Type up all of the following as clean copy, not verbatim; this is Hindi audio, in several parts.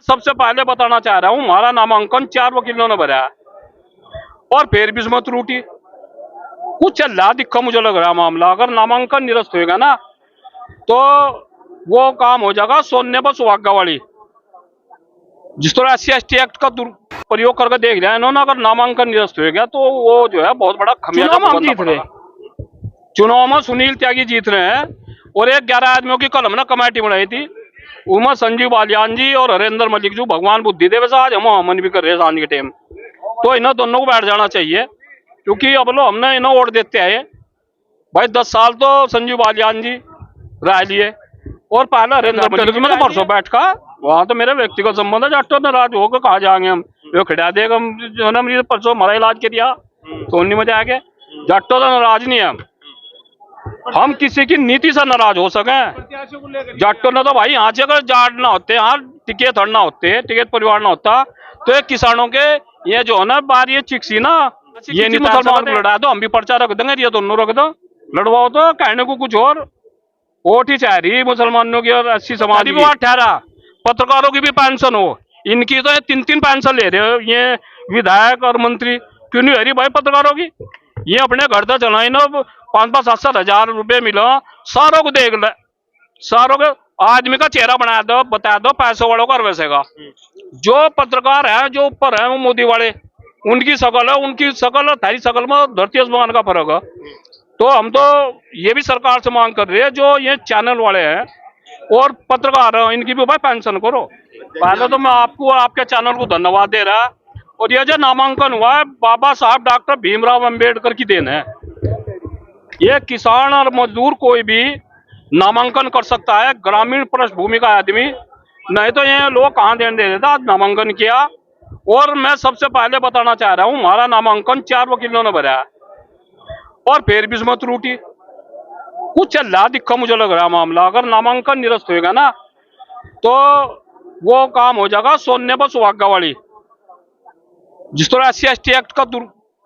सबसे पहले बताना चाह रहा हूं, हमारा नामांकन 4 वकीलों ने भरा है और फिर भी इसमें त्रुटि कुछ चल रहा दिक्कत मुझे लग रहा है मामला। अगर नामांकन निरस्त होगा ना तो वो काम हो जाएगा सोने पर सुहागा वाली। जिस तरह SC/ST एक्ट का प्रयोग करके देख लिया इन्होंने, अगर नामांकन निरस्त हो गया तो वो जो है बहुत बड़ा खमियाजा भुगतना पड़ेगा। चुनाव में सुनील त्यागी जीत रहे हैं और एक 11 आदमियों की कल हमने कमेटी बनाई थी, उमा संजीव बालियान जी और हरेंद्र मलिक जो भगवान बुद्धि देव आज हम अमन भी कर रहे हैं सांझ के टाइम, तो इन्हें दोनों को बैठ जाना चाहिए क्योंकि अब लो हमने इन्हें वोट देते आए भाई। 10 साल तो संजीव बालियान जी राय लिए और पहले हरेंद्र मलिक में तो परसों बैठ का वहां तो मेरे व्यक्तिगत संबंध है। जाटो नाराज होकर कहा जाएंगे हम, वो खड़ा देगा हम जो ना मेरे परसों हमारा इलाज के दिया तो उन्हीं में जाके जाटो तो नाराज नहीं है हम किसी की नीति से नाराज हो सके। जाटो ने तो भाई यहाँ से अगर जाट ना होते, यहाँ टिकट ना होते, टिकट परिवार ना होता तो ये किसानों के ये जो है ना बार ये चिक्सी ना ये नहीं मुसलमान को लड़ा दो, हम भी पर्चा रख देंगे, ये दोनों रख दो, लड़वाओ तो कहने को कुछ और वोट ही चाह रही मुसलमानों की और 80 समाज की। वोट ठहरा पत्रकारों की भी पेंशन हो, इनकी तो 3-3 पेंशन ले रहे हो ये विधायक और मंत्री, क्यों नहीं हो रही भाई पत्रकारों की? ये अपने घर तक चलाए ना 5-5, 7-7 हजार रुपये मिलो, सारों को देख ले, सारों के आदमी का चेहरा बना दो, बता दो पैसों वालों का वैसे का। जो पत्रकार है जो ऊपर है वो मोदी वाले, उनकी शकल है, उनकी शकल और थारी शकल में धरती आसमान का फर्क है। तो हम तो ये भी सरकार से मांग कर रहे हैं जो ये चैनल वाले हैं और पत्रकार हैं इनकी भी भाई पेंशन करो। पहले तो मैं आपको आपके चैनल को धन्यवाद दे रहा, और ये जो नामांकन हुआ है बाबा साहब डॉक्टर भीमराव अंबेडकर की देन है। ये किसान और मजदूर कोई भी नामांकन कर सकता है, ग्रामीण पृष्ठभूमि का आदमी, नहीं तो ये लोग कहाँ देने दे देता। नामांकन किया और मैं सबसे पहले बताना चाह रहा हूँ हमारा नामांकन 4 वकीलों ने भरा है और फिर भी इसमें त्रुटि कुछ चल रहा दिक्कत मुझे लग रहा है मामला। अगर नामांकन निरस्त होगा ना तो वो काम हो जाएगा सोने पर सुहागा वाली। जिस तरह SC/ST एक्ट का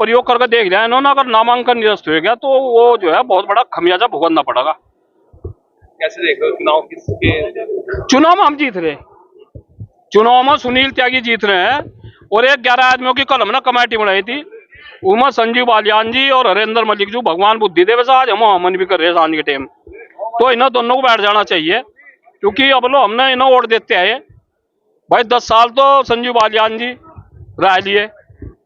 प्रयोग करके देख लिया इन्होंने, अगर नामांकन निरस्त हो गया तो वो जो है बहुत बड़ा खमियाजा भुगतना पड़ेगा। कैसे देख रहे हो चुनाव किसके? चुनाव में हम जीत रहे, चुनाव में सुनील त्यागी जीत रहे हैं और एक 11 आदमियों की कल हमने कमेटी बनाई थी, उमा संजीव बालियान जी और हरेंद्र मलिक जो भगवान बुद्धि देव आज हम अमन भी कर रहे हैं सांझ के टाइम, तो इन्हें दोनों को बैठ जाना चाहिए क्योंकि अब लो हमने इन्हें वोट देते आए भाई। 10 साल तो संजीव बालियान जी राय लिए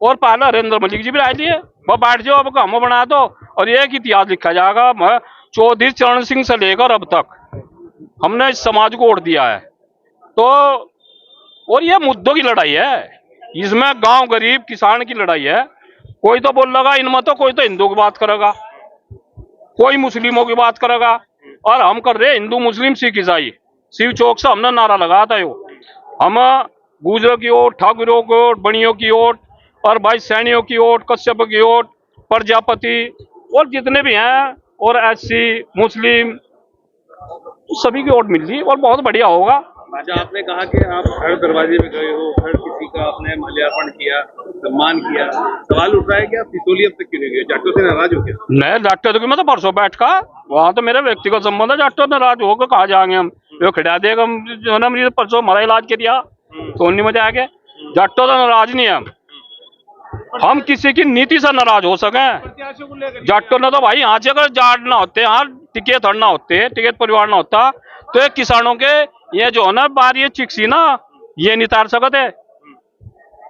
और पहले हरेंद्र मलिक जी भी राय लिए, वह बैठ जाओ अब हम बना दो और एक इतिहास लिखा जाएगा। चौधरी चरण सिंह से लेकर अब तक हमने इस समाज को वोट दिया है, तो और ये मुद्दों की लड़ाई है, इसमें गांव गरीब किसान की लड़ाई है। कोई तो बोल लगा इनमें तो कोई तो हिंदू की बात करेगा, कोई मुस्लिमों की बात करेगा, और हम कर रहे हिंदू मुस्लिम सिख ईसाई। शिव चौक से हमने नारा लगाया था, हम गुजरों की ओट, ठाकुरों की ओट, बणियों की ओट और भाई सैनियों की ओट, कश्यप की ओट, प्रजापति और जितने भी हैं और SC मुस्लिम सभी की ओट मिल रही और बहुत बढ़िया होगा। अच्छा, आपने कहा कि आप हर दरवाजे में गए हो, हर किसी का आपने माल्यार्पण किया, सम्मान किया, सवाल उठ रहा है कि आप सिसोली अब तक क्यों नहीं गए? जाटों से नाराज हो क्या? नहीं जाटो तो मैं तो परसों बैठ का वहां तो मेरे व्यक्तिगत संबंध है, जाटो नाराज होकर कहा जाएंगे हम, वो खड़ा देगा हम जो ना मेरे परसों हमारा इलाज के दिया तो उन्हीं में जाके। जाटो तो नाराज नहीं है हम किसी की नीति से नाराज हो सके। जाटो ने तो भाई यहाँ से अगर जाट ना होते, यहाँ टिकट ना होते, टिकट परिवार ना होता तो ये किसानों के ये जो है ना बार ये चिक्सी ना ये नहीं तार सकते,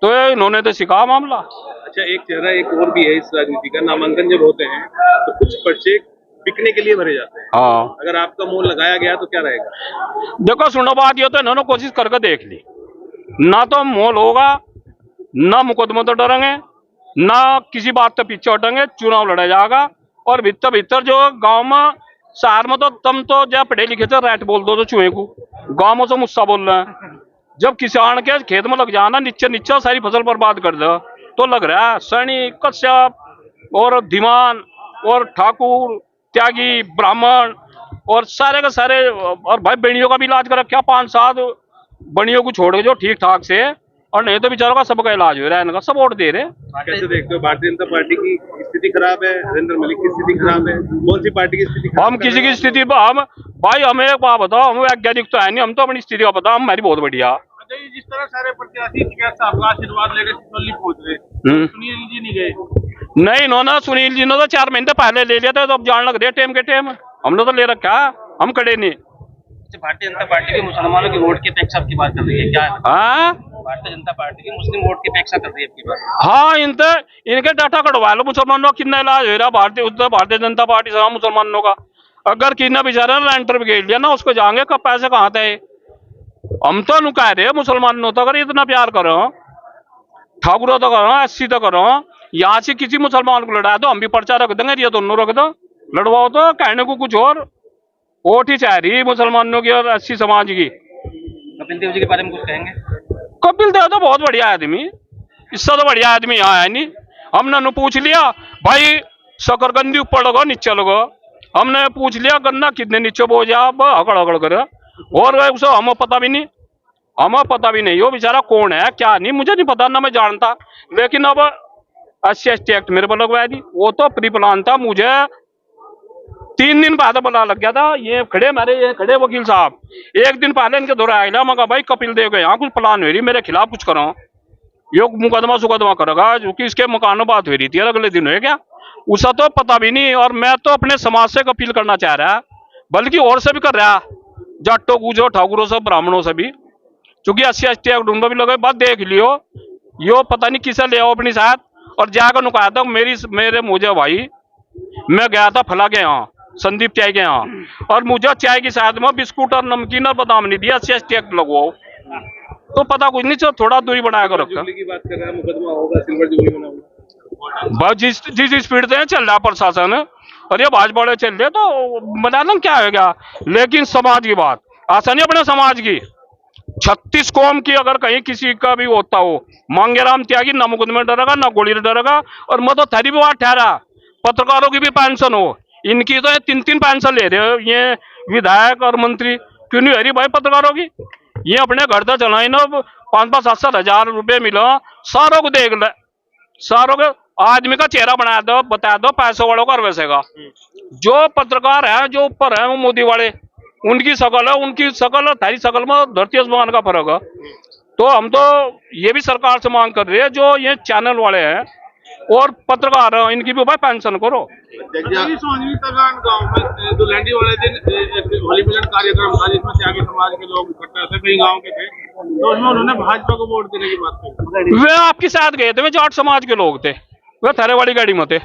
तो इन्होंने तो सिखा मामला। अच्छा, एक चेहरा एक और भी है इस राजनीति का, नामांकन जब होते हैं तो कुछ पर्चे बिकने के लिए भरे जाते हैं। हाँ, अगर आपका मोल लगाया गया तो क्या रहेगा? देखो सुनो बात ये तो इन्होंने कोशिश करके देख ली, ना तो मोल होगा, ना मुकदमे तो डरेंगे, ना किसी बात तो पीछे हटेंगे, चुनाव लड़ा जाएगा। और भीतर भीतर जो गांव में शहर में तो तुम तो जब पढ़े लिखे थे रैट बोल दो तो चूहे को, गाँव में से मुस्सा बोल रहे हैं। जब किसान के खेत में लग जाना नीचे नीचे सारी फसल बर्बाद कर दो तो लग रहा है सैनी, कश्यप और धीमान और ठाकुर त्यागी ब्राह्मण और सारे के सारे, और भाई बणियों का भी इलाज कर रखा 5-7 बणियों को छोड़ के जो ठीक ठाक से, और नहीं तो बेचारों का सबका इलाज हो रहा है, इनका सब वोट दे रहे। कैसे देखते हो भारतीय जनता पार्टी की स्थिति खराब है, हरेंद्र मलिक की स्थिति खराब है, कौन सी पार्टी की स्थिति खराब? हम किसी की स्थिति हम भाई हमें एक बात बताओ, हम वैज्ञानिक तो है नहीं, हम तो अपनी स्थिति का पता हमारी बहुत बढ़िया। अजय जी, जिस तरह सारे प्रत्याशी टिकैत साहब का आशीर्वाद लेकर सिसौली पहुंच रहे, सुनील जी नहीं गए। नहीं, इन्होंने सुनील जी ने तो 4 महीने पहले ले लिया था, तो अब जान लग रही है टेम के टेम। हमने तो ले रखा, हम खड़े नहीं। भारतीय जनता पार्टी के मुसलमानों की वोट की अपेक्षा की बात कर रही है क्या? हाँ, भारतीय जनता पार्टी की मुस्लिम वोट की अपेक्षा कर रही है आपकी बात? हाँ, इनके डाटा कटवा लो मुसलमानों का कितना इलाज हो रहा भारतीय जनता पार्टी से मुसलमानों का। अगर कितना बेचारा लेंटर भी गेल लिया ना, उसको जाएंगे कब पैसे कहाँ थे। हम तो नु कह रहे मुसलमानों तो अगर इतना प्यार करो, ठाकुरों तो करो, एससी तो करो, यहाँ से किसी मुसलमान को लड़ा दो, हम भी पर्चा रख देंगे, ये दोनों रख दो, लड़वाओ तो कहने को कुछ और। वोट ही चाह रही मुसलमानों की और एससी समाज की। कपिल देव जी के बारे में कुछ कहेंगे? कपिल देव तो बहुत बढ़िया आदमी, इससे तो बढ़िया आदमी यहाँ है नहीं। हमने नु पूछ लिया भाई शकरकंदी ऊपर लगो नीचे लगो, हमने पूछ लिया गन्ना कितने नीचे बोझ आप हकड़ हकड़ करे, और उसे हमें पता भी नहीं, वो बेचारा कौन है क्या नहीं मुझे नहीं पता ना, मैं जानता। लेकिन अब SC/ST एक्ट मेरे पर लगवाया दी, वो तो प्री प्लान था। मुझे 3 दिन पहले पता लग गया था। ये खड़े वकील साहब 1 दिन पहले इनके दौरा आया, मैं भाई कपिल देव के यहाँ कुछ प्लान हो रही, मेरे खिलाफ कुछ करो, यो मुकदमा करेगा, क्योंकि इसके मकानों बात हो रही थी। अगले दिन हो गया, उसे तो पता भी नहीं। और मैं तो अपने समाज से अपील करना चाह रहा, बल्कि और से भी कर रहा, जाटो गुजो ठाकुरों से ब्राह्मणों से भी, क्योंकि SC/ST एक्ट उनको भी लगे। बात देख लियो, यो पता नहीं किसे ले आओ अपनी साथ, और जाकर नुकाया था मेरे मुझे भाई, मैं गया था फला के यहाँ, संदीप चाय के यहाँ, और मुझे चाय के साथ में बिस्कुट और नमकीन और बादाम नहीं दिया। SC/ST एक्ट लगवाओ, तो पता कुछ नहीं, थोड़ा दूरी बनाया कर रखा। की बात कर रहा है, मुकदमा होगा, सिल्वर जुबली बना होगा। बस जिस स्पीड से चल रहा प्रशासन, और ये भाजपा वाले चल रहे तो बना ना क्या होगा। लेकिन समाज की बात आसानी, अपने समाज की 36 कौम की अगर कहीं किसी का भी होता हो, मांगेराम त्यागी ना मुकदमे डरेगा ना गोली डरेगा। और मैं तो थरी भी बात ठहरा, पत्रकारों की भी पेंशन हो, इनकी तो 3-3 पेंशन ले रहे हो ये विधायक और मंत्री, क्यों नहीं हरी भाई पत्रकारों की। ये अपने घर तक चलाए ना, 5-5, 7-7 हजार रुपये मिलो, सारों को देख ले, सारों के आदमी का चेहरा बना दो, बता दो पैसों वालों का वैसे का। जो पत्रकार है जो ऊपर है वो मोदी वाले, उनकी शकल है, उनकी शकल और थारी शकल में धरती आसमान का फर्क है। तो हम तो ये भी सरकार से मांग कर रहे हैं, जो ये चैनल वाले हैं और पत्रकार हैं, इनकी भी भाई पेंशन करो। गाँव में दुलहंडी वाले दिन होली मिलन कार्यक्रम था, जिसमें त्यागी समाज के लोग इकट्ठा थे, कई गाँव के थे, तो उसमें उन्होंने भाजपा को वोट देने की बात कही। वे आपके साथ गए थे, वे जाट समाज के लोग थे, वे थारे वाली गाड़ी में थे।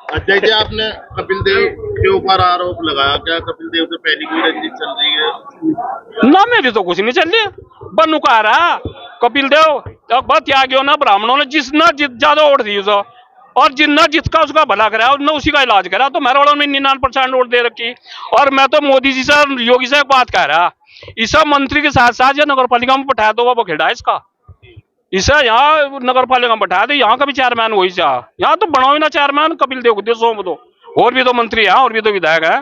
अजय जी, आपने कपिल देव के ऊपर आरोप लगाया, क्या कपिल देव से पहली कोई रंजिश चल रही है? ना मेरी तो कुछ नहीं चल रही, बनू कह रहा कपिल देव त्यागियों ना ब्राह्मणों ने जिसना ज्यादा वोट दी उसे, और जितना जिसका उसका भला करा उसने उसी का इलाज करा। तो मेरे वालों ने 99% वोट दे रखी। और मैं तो मोदी जी से योगी से एक बात कह रहा, इस मंत्री के साथ साथ नगर पालिका में बैठा दो, वो खेड़ा इसका, इसे यहाँ नगर पालिका में बैठा दे, यहाँ का भी चेयरमैन वही चाह, यहाँ तो बनाओ ही ना चेयरमैन, कपिल देव को दो, और भी तो मंत्री है और भी तो विधायक है।